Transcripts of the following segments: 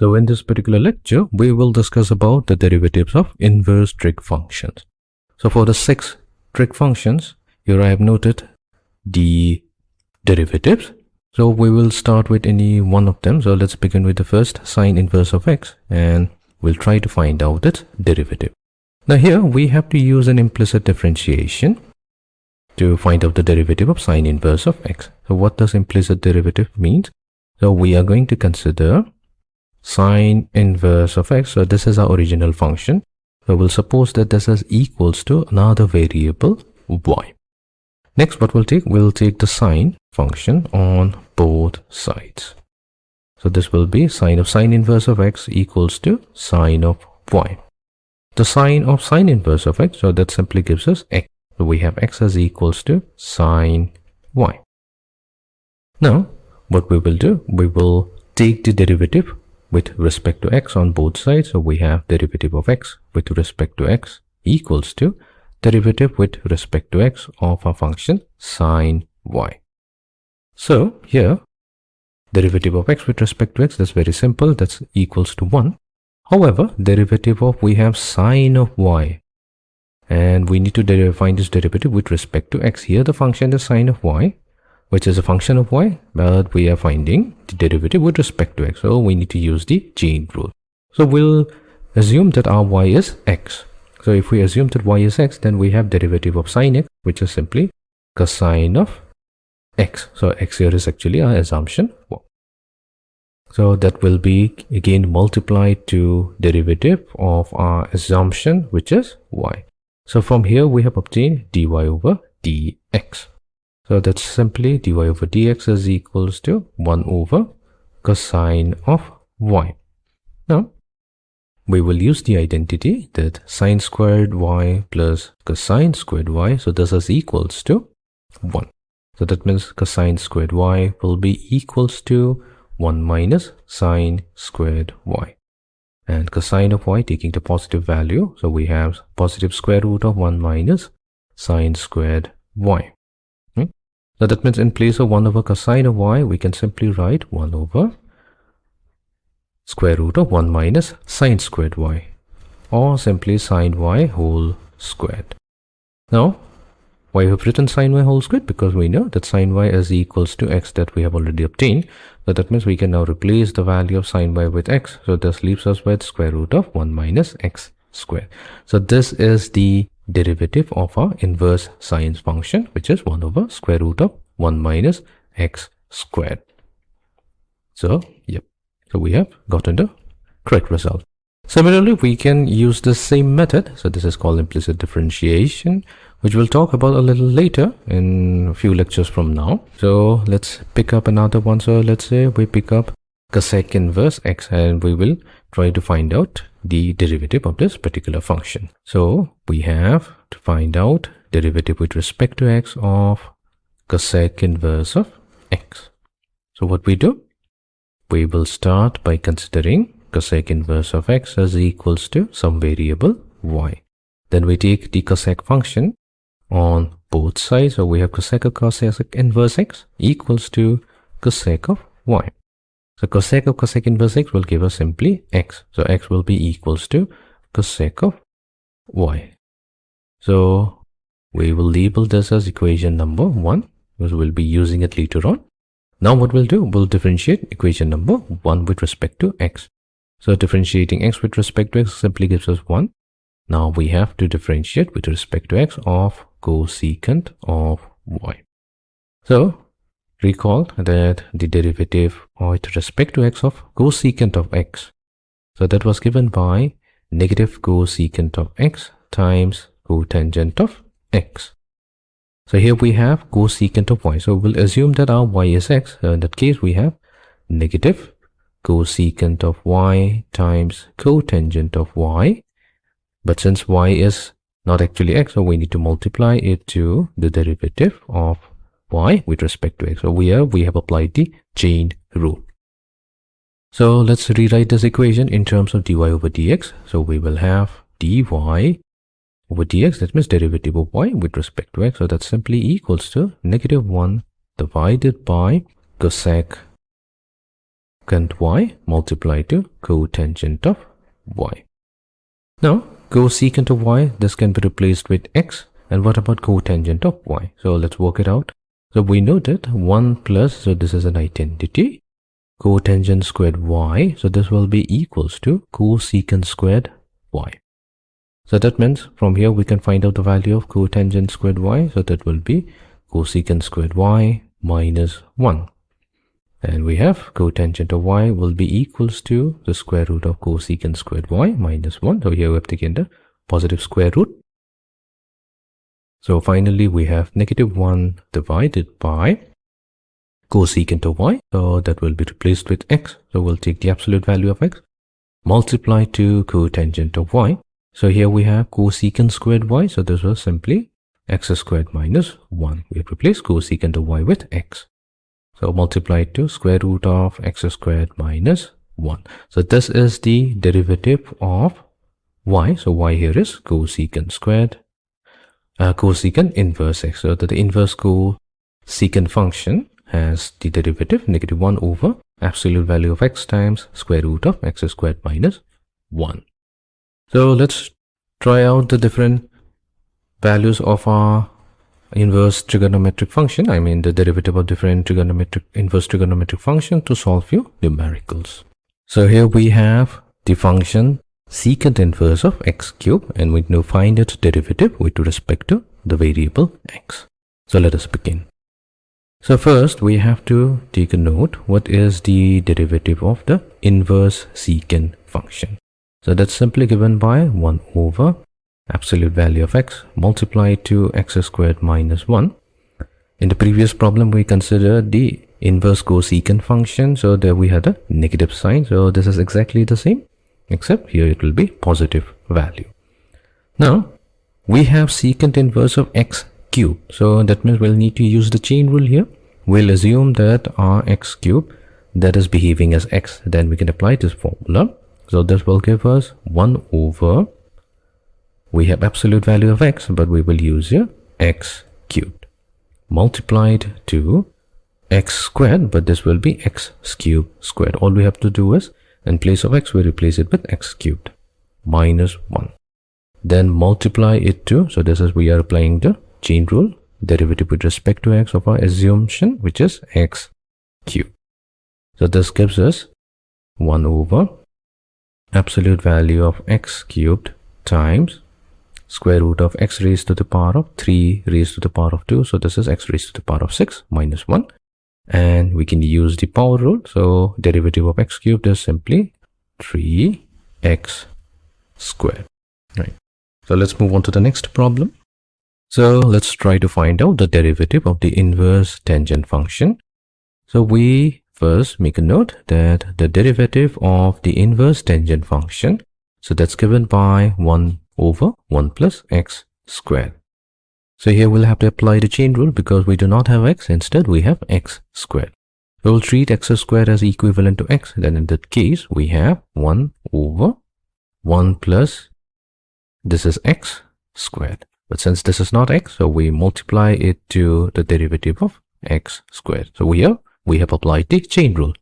So in this particular lecture, we will discuss about the derivatives of inverse trig functions. So for the 6 trig functions, here I have noted the derivatives. So we will start with any one of them. So let's begin with the first, sine inverse of x, and we'll try to find out its derivative. Now here we have to use an implicit differentiation to find out the derivative of sine inverse of x. So what does implicit derivative mean? So we are going to consider sine inverse of x. So this is our original function. So we'll suppose that this is equals to another variable y. Next, what we'll take the sine function on both sides. So this will be sine of sine inverse of x equals to sine of y. The sine of sine inverse of x, so that simply gives us x. So we have x as equals to sine y. Now, what we will do, we will take the derivative with respect to x on both sides. So we have derivative of x with respect to x equals to derivative with respect to x of our function sine y. So here, derivative of x with respect to x, that's very simple, that's equals to 1. However, derivative of, we have sine of y, and we need to find this derivative with respect to x. Here the function is sine of y, which is a function of y, but we are finding the derivative with respect to x. So we need to use the chain rule. So we'll assume that our y is x. So if we assume that y is x, then we have derivative of sine x, which is simply cosine of x. So x here is actually our assumption. So that will be again multiplied to derivative of our assumption, which is y. So from here we have obtained dy over dx. So that's simply dy over dx is equals to 1 over cosine of y. Now, we will use the identity that sine squared y plus cosine squared y. So this is equals to 1. So that means cosine squared y will be equals to 1 minus sine squared y. And cosine of y taking the positive value. So we have positive square root of 1 minus sine squared y. So that means in place of 1 over cosine of y, we can simply write 1 over square root of 1 minus sine squared y, or simply sine y whole squared. Now, why have written sine y whole squared? Because we know that sine y is equals to x that we have already obtained. So that means we can now replace the value of sine y with x. So this leaves us with square root of 1 minus x squared. So this is the derivative of our inverse sine function, which is 1 over square root of 1 minus x squared. So, yep. So we have gotten the correct result. Similarly, we can use the same method. So this is called implicit differentiation, which we'll talk about a little later in a few lectures from now. So let's pick up another one. So let's say we pick up cosec inverse x, and we will try to find out the derivative of this particular function. So we have to find out derivative with respect to x of cosec inverse of x. So what we do? We will start by considering cosec inverse of x as equals to some variable y. Then we take the cosec function on both sides. So we have cosec of cosec inverse x equals to cosec of y. So cosec of cosec inverse x will give us simply x. So x will be equals to cosec of y. So we will label this as equation number 1, because we'll be using it later on. Now what we'll do, we'll differentiate equation number 1 with respect to x. So differentiating x with respect to x simply gives us 1. Now we have to differentiate with respect to x of cosecant of y. So recall that the derivative with respect to x of cosecant of x, so that was given by negative cosecant of x times cotangent of x. So here we have cosecant of y. So we'll assume that our y is x. So in that case, we have negative cosecant of y times cotangent of y. But since y is not actually x, so we need to multiply it to the derivative of y with respect to x. So we have applied the chain rule. So let's rewrite this equation in terms of dy over dx. So we will have dy over dx, that means derivative of y with respect to x. So that simply equals to negative 1 divided by cosec y multiplied to cotangent of y. Now, cosecant of y, this can be replaced with x. And what about cotangent of y? So let's work it out. So we know that 1 plus, so this is an identity, cotangent squared y, so this will be equals to cosecant squared y. So that means from here we can find out the value of cotangent squared y, so that will be cosecant squared y minus 1. And we have cotangent of y will be equals to the square root of cosecant squared y minus 1. So here we have taken the positive square root. So finally we have negative 1 divided by cosecant of y. So that will be replaced with x. So we'll take the absolute value of x multiply to cotangent of y. So here we have cosecant squared y. So this was simply x squared minus 1. We have replaced cosecant of y with x. So multiply to square root of x squared minus 1. So this is the derivative of y. So y here is cosecant squared, cosecant inverse x. So that the inverse cosecant function has the derivative negative 1 over absolute value of x times square root of x squared minus 1. So let's try out the different values of our inverse trigonometric function, I mean the derivative of different inverse trigonometric function, to solve few numericals. So here we have the function secant inverse of x cube, and we need to find its derivative with respect to the variable x. So let us begin. So first we have to take a note what is the derivative of the inverse secant function. So that's simply given by 1 over absolute value of x multiplied to x squared minus 1. In the previous problem we considered the inverse cosecant function, so there we had a negative sign. So this is exactly the same, except here it will be positive value. Now we have secant inverse of x cube, so that means we'll need to use the chain rule here. We'll assume that our x cube that is behaving as x, then we can apply this formula. So this will give us 1 over, we have absolute value of x, but we will use here x cubed multiplied to x squared, but this will be x cubed squared. All we have to do is in place of x we replace it with x cubed minus 1, then multiply it to, so this is we are applying the chain rule, derivative with respect to x of our assumption, which is x cubed. So this gives us 1 over absolute value of x cubed times square root of x raised to the power of 3 raised to the power of 2. So this is x raised to the power of 6 minus 1. And we can use the power rule. So derivative of x cubed is simply 3x squared. Right. So let's move on to the next problem. So let's try to find out the derivative of the inverse tangent function. So we first make a note that the derivative of the inverse tangent function, so that's given by 1 over 1 plus x squared. So here we'll have to apply the chain rule because we do not have x, instead we have x squared. We will treat x squared as equivalent to x, then in that case we have 1 over 1 plus, this is x squared. But since this is not x, so we multiply it to the derivative of x squared. So here we have applied the chain rule.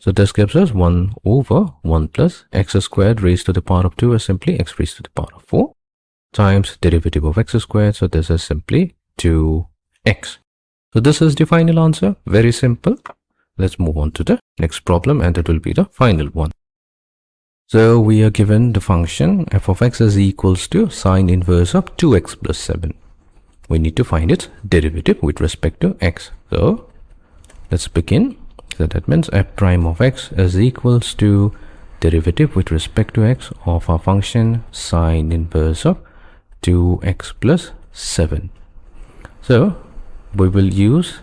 So this gives us 1 over 1 plus x squared raised to the power of 2 is simply x raised to the power of 4 times derivative of x squared. So this is simply 2x. So this is the final answer. Very simple. Let's move on to the next problem, and it will be the final one. So we are given the function f of x is equals to sine inverse of 2x plus 7. We need to find its derivative with respect to x. So let's begin. So that means f prime of x is equals to derivative with respect to x of our function sine inverse of 2x plus 7. So we will use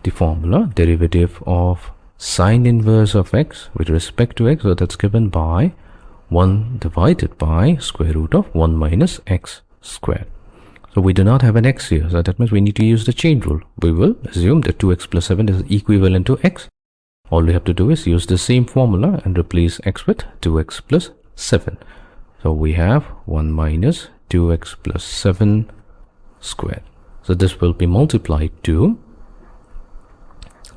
the formula derivative of sine inverse of x with respect to x. So that's given by 1 divided by square root of 1 minus x squared. So we do not have an x here, so that means we need to use the chain rule. We will assume that 2x plus 7 is equivalent to x. All we have to do is use the same formula and replace x with 2x plus 7. So we have 1 minus 2x plus 7 squared. So this will be multiplied to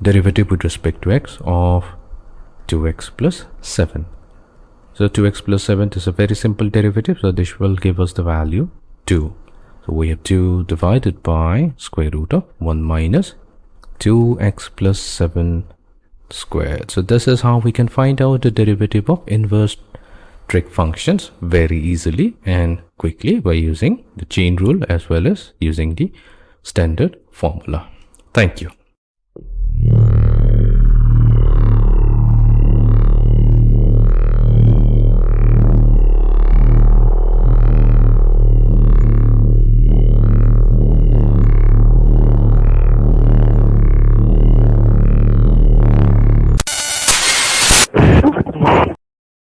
derivative with respect to x of 2x plus 7. So 2x plus 7 is a very simple derivative, so this will give us the value 2. So we have 2 divided by square root of 1 minus 2x plus 7 squared. So this is how we can find out the derivative of inverse trig functions very easily and quickly by using the chain rule as well as using the standard formula. Thank you.